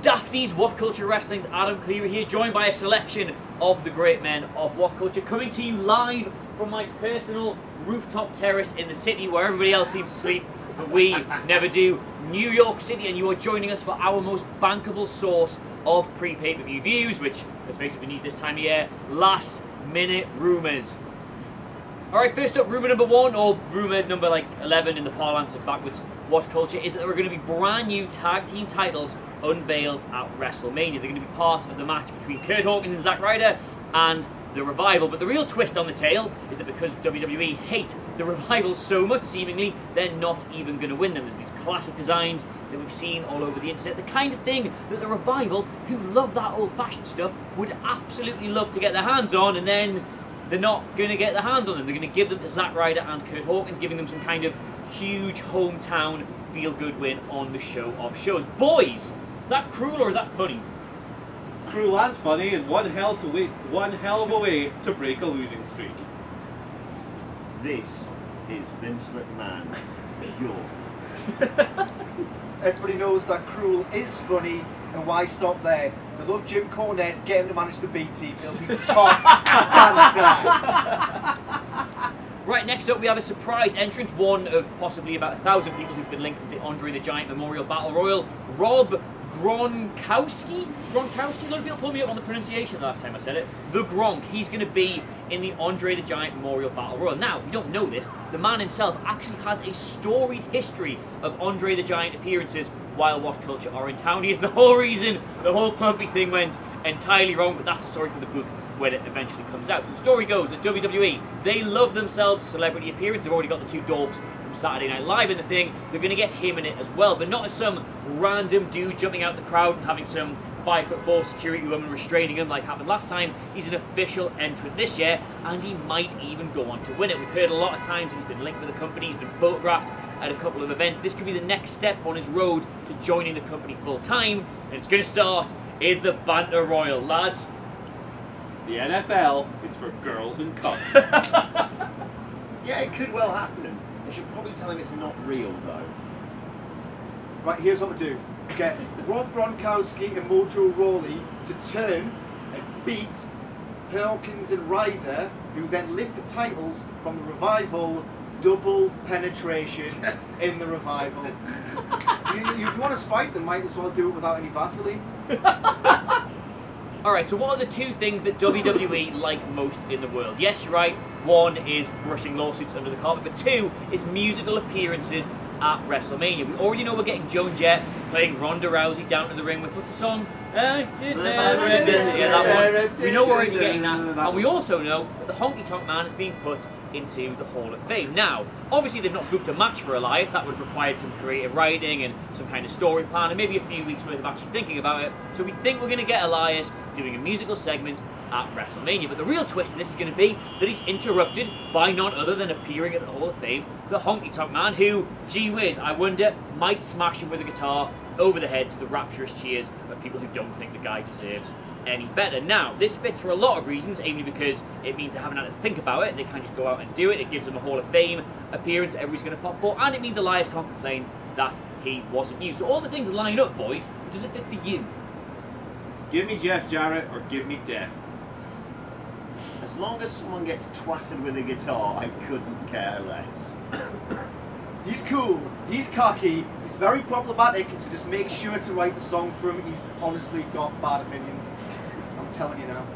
Dafties, What Culture Wrestling's Adam Clery here, joined by a selection of the great men of What Culture, coming to you live from my personal rooftop terrace in the city where everybody else seems to sleep, but we never do, New York City, and you are joining us for our most bankable source of pre-pay-per-view views, which, let's face it, we need this time of year, last minute rumours. Alright, first up, rumour number 1, or rumour number like 11 in the parlance of backwards What Culture, is that there are going to be brand new tag team titles unveiled at WrestleMania. They're going to be part of the match between Kurt Hawkins and Zack Ryder and The Revival. But the real twist on the tail is that because WWE hate The Revival so much, seemingly, they're not even going to win them. There's these classic designs that we've seen all over the internet, the kind of thing that The Revival, who love that old-fashioned stuff, would absolutely love to get their hands on, and then they're not going to get their hands on them. They're going to give them to Zack Ryder and Kurt Hawkins, giving them some kind of huge hometown feel-good win on the show of shows. Boys, is that cruel or is that funny? Cruel and funny, and one hell of a way to break a losing streak. This is Vince McMahon, your. Everybody knows that cruel is funny, and why stop there? They love Jim Cornette, get him to manage the B team, he'll be top and side. Right, next up we have a surprise entrant, one of possibly about 1,000 people who've been linked with the Andre the Giant Memorial Battle Royal. Rob Gronkowski? A lot of people pulled me up on the pronunciation the last time I said it. The Gronk. He's going to be in the Andre the Giant Memorial Battle Royal. Now, if you don't know this, the man himself actually has a storied history of Andre the Giant appearances while What Culture are in town. He is the whole reason the whole clumpy thing went entirely wrong, but that's a story for the book when it eventually comes out. So the story goes that WWE, they love themselves celebrity appearance. They've already got the two dogs from Saturday Night Live in the thing. They're going to get him in it as well, but not as some random dude jumping out the crowd and having some 5'4" security woman restraining him like happened last time. He's an official entrant this year, and he might even go on to win it. We've heard a lot of times he's been linked with the company, he's been photographed at a couple of events. This could be the next step on his road to joining the company full time, and it's going to start in the Banter Royal. Lads, The NFL is for girls and cups. Yeah, it could well happen. They should probably tell him it's not real, though. Right, here's what we do. Get Rob Gronkowski and Mojo Rawley to turn and beat Hawkins and Ryder, who then lift the titles from the Revival. Double penetration in the Revival. If you want to spite them, might as well do it without any Vaseline. Alright, so what are the two things that WWE like most in the world? Yes, you're right, one is brushing lawsuits under the carpet, but two is musical appearances at WrestleMania. We already know we're getting Joan Jett playing Ronda Rousey down to the ring with, what's the song? Yeah, that one. We know we're already getting that, and we also know that the Honky Tonk Man is being put into the Hall of Fame. Now, obviously they've not booked a match for Elias. That would have required some creative writing and some kind of story plan and maybe a few weeks worth of actually thinking about it. So we think we're going to get Elias doing a musical segment at WrestleMania. But the real twist in this is going to be that he's interrupted by none other than appearing at the Hall of Fame, the Honky Tonk Man, who, gee whiz, I wonder, might smash him with a guitar over the head to the rapturous cheers of people who don't think the guy deserves any better. Now, this fits for a lot of reasons, mainly because it means they haven't had to think about it, they can just go out and do it, it gives them a Hall of Fame appearance that everybody's going to pop for, and it means Elias can't complain that he wasn't you. So all the things line up, boys, but does it fit for you? Give me Jeff Jarrett or give me death. As long as someone gets twatted with a guitar, I couldn't care less. He's cool, he's cocky, he's very problematic, so just make sure to write the song for him. He's honestly got bad opinions. I'm telling you now.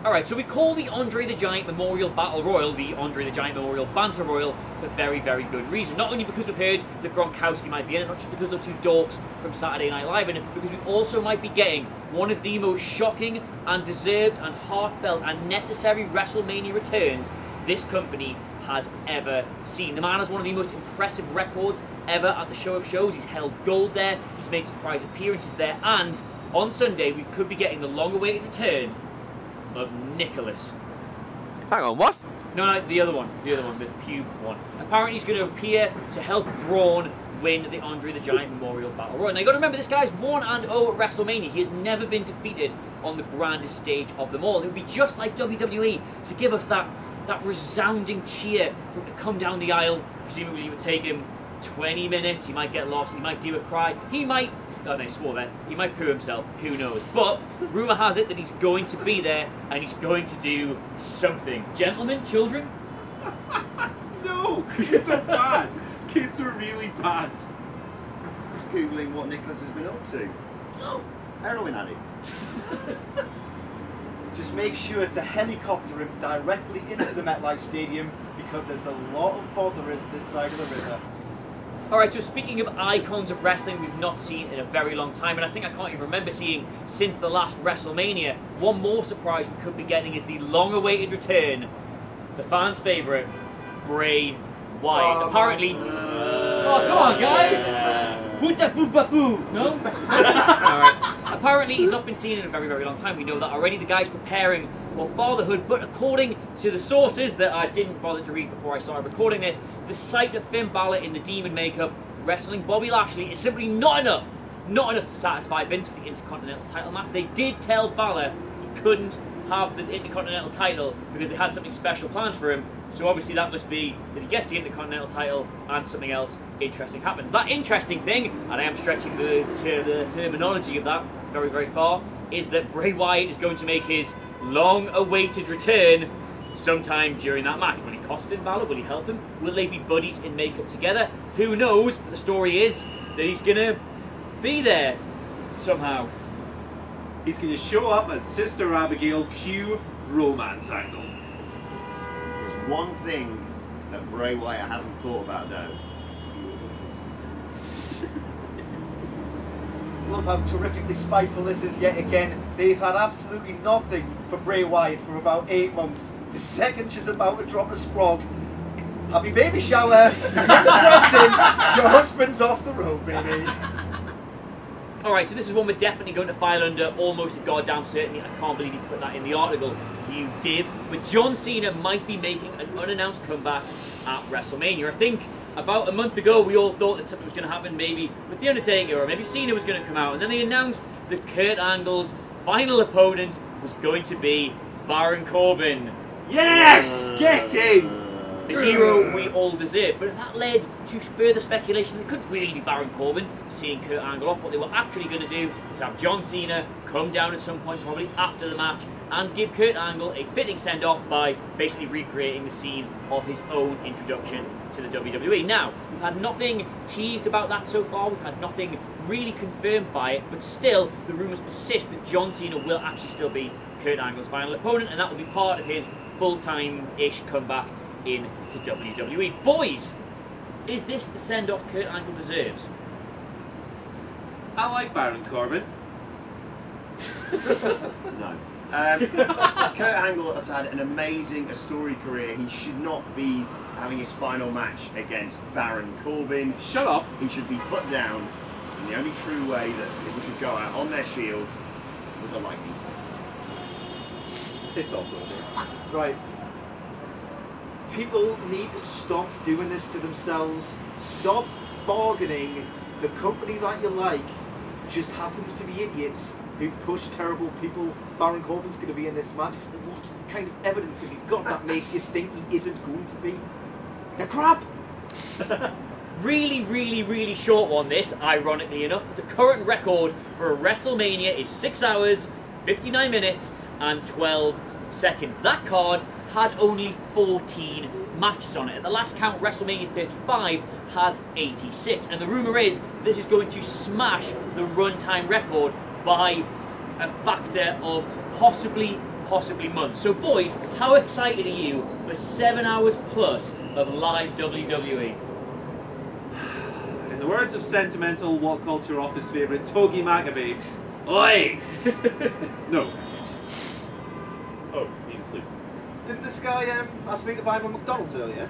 Alright, so we call the Andre the Giant Memorial Battle Royal the Andre the Giant Memorial Banter Royal for very, very good reason. Not only because we've heard that Gronkowski might be in it, not just because those two dorks from Saturday Night Live in it, but because we also might be getting one of the most shocking and deserved and heartfelt and necessary WrestleMania returns this company has ever seen. The man has one of the most impressive records ever at the show of shows. He's held gold there, he's made surprise appearances there, and on Sunday we could be getting the long-awaited return of Nicholas. Hang on, what? No, the other one, the pube one. Apparently he's going to appear to help Braun win the Andre the Giant Memorial Battle Royal. Now you got to remember, this guy's 1-0 at WrestleMania. He has never been defeated on the grandest stage of them all. It would be just like WWE to give us that resounding cheer for him to come down the aisle. Presumably you would take him 20 minutes, he might get lost, he might do a cry, he might, oh they swore there, he might poo himself, who knows. But rumour has it that he's going to be there and he's going to do something. Gentlemen, children? No! Kids are bad! Kids are really bad. Just Googling what Nicholas has been up to. Oh, heroin addict. Just make sure to helicopter him directly into the MetLife Stadium because there's a lot of botherers this side of the river. Alright, so speaking of icons of wrestling we've not seen in a very long time, and I think I can't even remember seeing since the last WrestleMania, one more surprise we could be getting is the long-awaited return, the fans' favourite, Bray Wyatt. Apparently... oh, come on, guys! Boo-da-boo-ba-boo! No? Alright. Apparently he's not been seen in a very, very long time. We know that already. The guy's preparing for fatherhood, but according to the sources that I didn't bother to read before I started recording this, the sight of Finn Balor in the demon makeup wrestling Bobby Lashley is simply not enough. Not enough to satisfy Vince for the Intercontinental title match. They did tell Balor he couldn't have the Intercontinental title because they had something special planned for him. So obviously that must be that he gets the Intercontinental title and something else interesting happens. That interesting thing, and I am stretching the terminology of that very, very far, is that Bray Wyatt is going to make his long-awaited return sometime during that match. Will he cost Finn Balor? Will he help him? Will they be buddies in makeup together? Who knows? But the story is that he's going to be there somehow. He's going to show up as Sister Abigail, cue romance angle. There's one thing that Bray Wyatt hasn't thought about though. Love how terrifically spiteful this is yet again. They've had absolutely nothing for Bray Wyatt for about 8 months. The second she's about to drop a sprog, happy baby shower, here's a present, your husband's off the road, baby. Alright, so this is one we're definitely going to file under almost a goddamn certainty. I can't believe you put that in the article, you div. But John Cena might be making an unannounced comeback at WrestleMania. I think about a month ago we all thought that something was going to happen maybe with The Undertaker or maybe Cena was going to come out. And then they announced that Kurt Angle's final opponent was going to be Baron Corbin. Yes! Get him! The hero we all deserve. But that led to further speculation that it couldn't really be Baron Corbin seeing Kurt Angle off. What they were actually going to do is have John Cena come down at some point, probably after the match, and give Kurt Angle a fitting send-off by basically recreating the scene of his own introduction to the WWE. Now, we've had nothing teased about that so far, we've had nothing really confirmed by it, but still, the rumours persist that John Cena will actually still be Kurt Angle's final opponent, and that will be part of his full-time-ish comeback into WWE. Boys, is this the send-off Kurt Angle deserves? I like Baron Corbin. No. Kurt Angle has had an amazing story career. He should not be having his final match against Baron Corbin. Shut up. He should be put down in the only true way that people should go out on their shields with a lightning fist. Piss off, Wilbur. Right. People need to stop doing this to themselves. Stop bargaining. The company that you like just happens to be idiots who push terrible people. Baron Corbin's going to be in this match. What kind of evidence have you got that makes you think he isn't going to be? They're crap! Really, really, really short one, this, ironically enough. But the current record for a WrestleMania is 6 hours, 59 minutes, and 12 seconds. That card had only 14 matches on it. At the last count, WrestleMania 35 has 86. And the rumour is this is going to smash the runtime record by a factor of possibly months. So boys, how excited are you for 7 hours plus of live WWE? In the words of sentimental What Culture Office favourite Togi Maccabee, oi! No. Oh, he's asleep. Didn't this guy ask me to buy him a McDonald's earlier?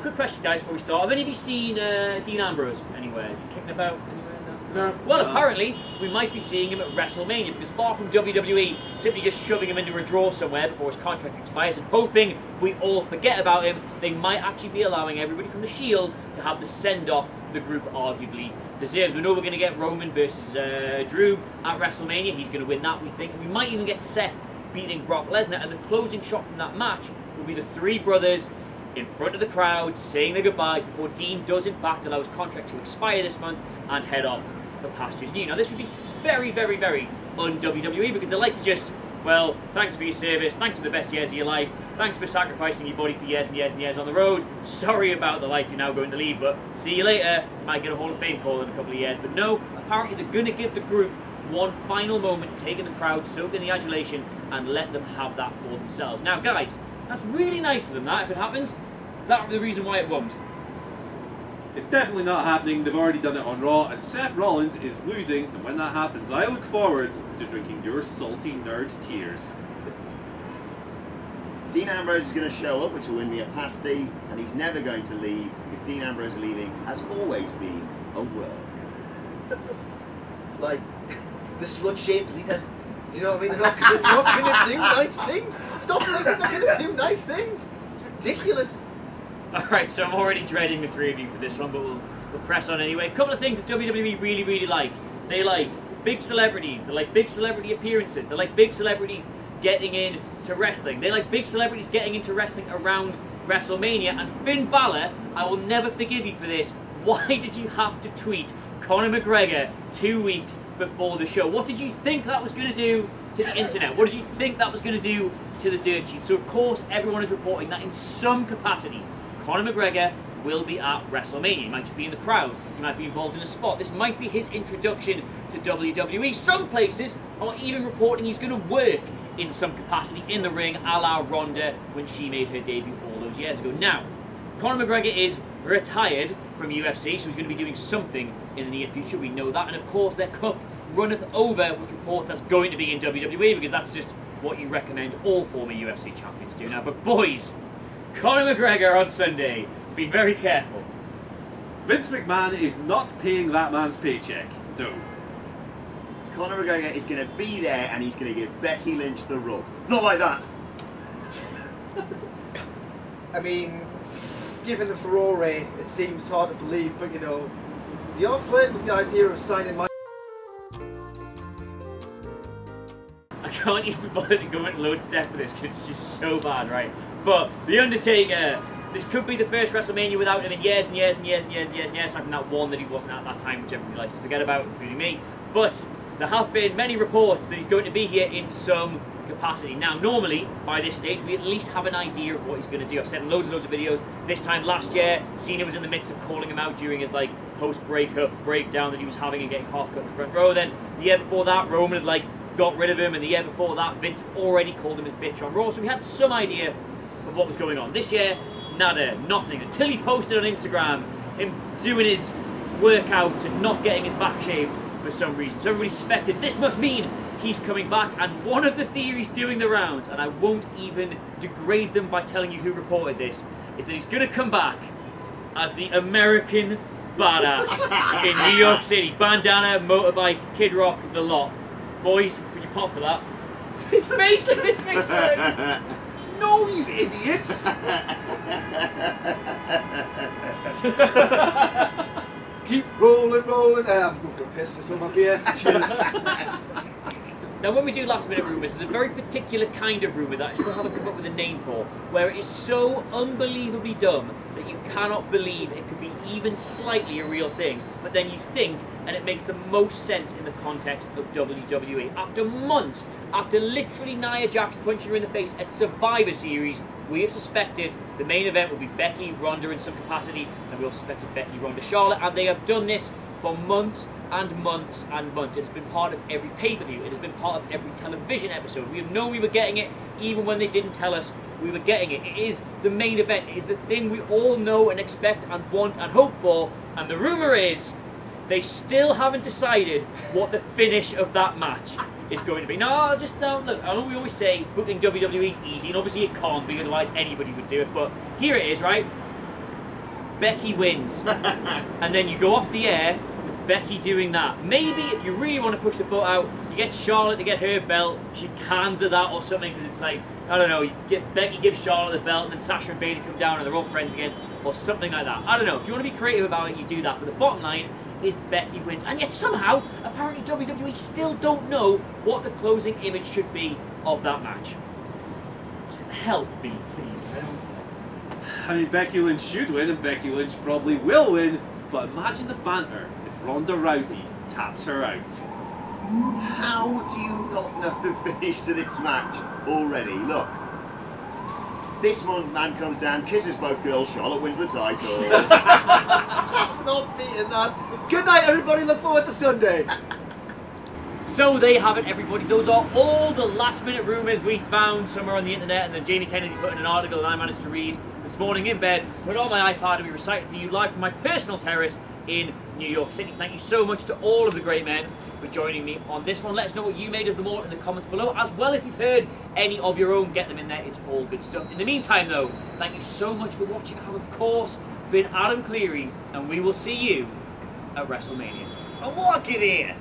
Quick question, guys, before we start. Have any of you seen Dean Ambrose anywhere? Is he kicking about anywhere? No. Well, apparently, we might be seeing him at WrestleMania, because far from WWE simply just shoving him into a drawer somewhere before his contract expires and hoping we all forget about him, they might actually be allowing everybody from the Shield to have the send-off the group arguably deserves. We know we're going to get Roman versus Drew at WrestleMania. He's going to win that, we think. And we might even get Seth beating Brock Lesnar, and the closing shot from that match will be the three brothers in front of the crowd saying their goodbyes before Dean does in fact allow his contract to expire this month and head off for pastures new. Now this would be very, very, very un-WWE, because they like to just, well, thanks for your service, thanks for the best years of your life, thanks for sacrificing your body for years and years and years on the road, sorry about the life you're now going to lead, but see you later, might get a Hall of Fame call in a couple of years. But no, apparently they're going to give the group one final moment, take in the crowd, soak in the adulation, and let them have that for themselves. Now guys, that's really nice of them, that, if it happens. Is that the reason why it won't? It's definitely not happening. They've already done it on Raw, and Seth Rollins is losing, and when that happens, I look forward to drinking your salty nerd tears. Dean Ambrose is going to show up, which will win me a pasty, and he's never going to leave, because Dean Ambrose leaving has always been a work. Like, the slut-shaped leader. Do you know what I mean? They're not going to do nice things. Stop thinking they're going to do nice things. It's ridiculous. Alright, so I'm already dreading the three of you for this one, but we'll press on anyway. A couple of things that WWE really, really like. They like big celebrities. They like big celebrity appearances. They like big celebrities getting into wrestling. They like big celebrities getting into wrestling around WrestleMania. And Finn Balor, I will never forgive you for this. Why did you have to tweet Conor McGregor 2 weeks before the show? What did you think that was going to do to the internet? What did you think that was going to do to the dirt sheet? So of course everyone is reporting that in some capacity Conor McGregor will be at WrestleMania. He might just be in the crowd. He might be involved in a spot. This might be his introduction to WWE. Some places are even reporting he's going to work in some capacity in the ring, a la Ronda when she made her debut all those years ago. Now, Conor McGregor is retired from UFC, so he's going to be doing something in the near future. We know that. And of course, their cup runneth over with reports that's going to be in WWE, because that's just what you recommend all former UFC champions do now. But boys, Conor McGregor on Sunday. Be very careful. Vince McMahon is not paying that man's paycheck. No. Conor McGregor is going to be there, and he's going to give Becky Lynch the rub. Not like that. I mean, given the furore, it seems hard to believe, but you know, you're flirting with the idea of signing my... I can't even bother to go into loads of depth with this because it's just so bad, right? But The Undertaker, this could be the first WrestleMania without him in years and years and years and years and years and years, having that one that he wasn't at that time, which everybody likes to forget about, including me. But there have been many reports that he's going to be here in some capacity. Now, normally, by this stage, we at least have an idea of what he's going to do. I've said in loads and loads of videos. This time last year, Cena was in the midst of calling him out during his like post-breakup breakdown that he was having and getting half cut in the front row. Then the year before that, Roman had like got rid of him, and the year before that, Vince had already called him his bitch on Raw. So we had some idea of what was going on. This year, nada, nothing, until he posted on Instagram him doing his workouts and not getting his back shaved for some reason. So everybody suspected this must mean he's coming back, and one of the theories doing the rounds, and I won't even degrade them by telling you who reported this, is that he's going to come back as the American badass in New York City. Bandana, motorbike, Kid Rock, the lot. Boys, would you pop for that? His face, look at his face. No, you idiots! Keep rolling, rolling. I'm going for a piss or something here. Cheers. Now, when we do last minute rumours, there's a very particular kind of rumour that I still haven't come up with a name for, where it is so unbelievably dumb that you cannot believe it could be even slightly a real thing, but then you think, and it makes the most sense in the context of WWE. After months, after literally Nia Jax punching her in the face at Survivor Series, we have suspected the main event will be Becky, Ronda in some capacity, and we all suspected Becky, Ronda, Charlotte, and they have done this for months and months and months. It has been part of every pay-per-view. It has been part of every television episode. We have known we were getting it, even when they didn't tell us we were getting it. It is the main event. It is the thing we all know and expect and want and hope for. And the rumour is they still haven't decided what the finish of that match is going to be. Now, look, I know we always say booking WWE is easy, and obviously it can't be, otherwise anybody would do it. But here it is, right? Becky wins. And then you go off the air with Becky doing that. Maybe if you really want to push the boat out, you get Charlotte to get her belt, she cans of that or something, because it's like, I don't know, you get Becky gives Charlotte the belt, and then Sasha and Bayley come down and they're all friends again, or something like that. I don't know, if you want to be creative about it, you do that. But the bottom line is Becky wins. And yet somehow, apparently WWE still don't know what the closing image should be of that match. Help me, please. I mean, Becky Lynch should win, and Becky Lynch probably will win, but imagine the banter if Ronda Rousey taps her out. How do you not know the finish to this match already? Look. This man comes down, kisses both girls, Charlotte wins the title. I'm not beating that. Good night, everybody. Look forward to Sunday. So they have it, everybody. Those are all the last-minute rumours we found somewhere on the internet, and then Jamie Kennedy put in an article that I managed to read this morning in bed, put it on my iPad, and we recited for you live from my personal terrace in New York City. Thank you so much to all of the great men for joining me on this one. Let us know what you made of them all in the comments below. As well, if you've heard any of your own, get them in there. It's all good stuff. In the meantime, though, thank you so much for watching. I have, of course, been Adam Clery, and we will see you at WrestleMania. I'm walking here.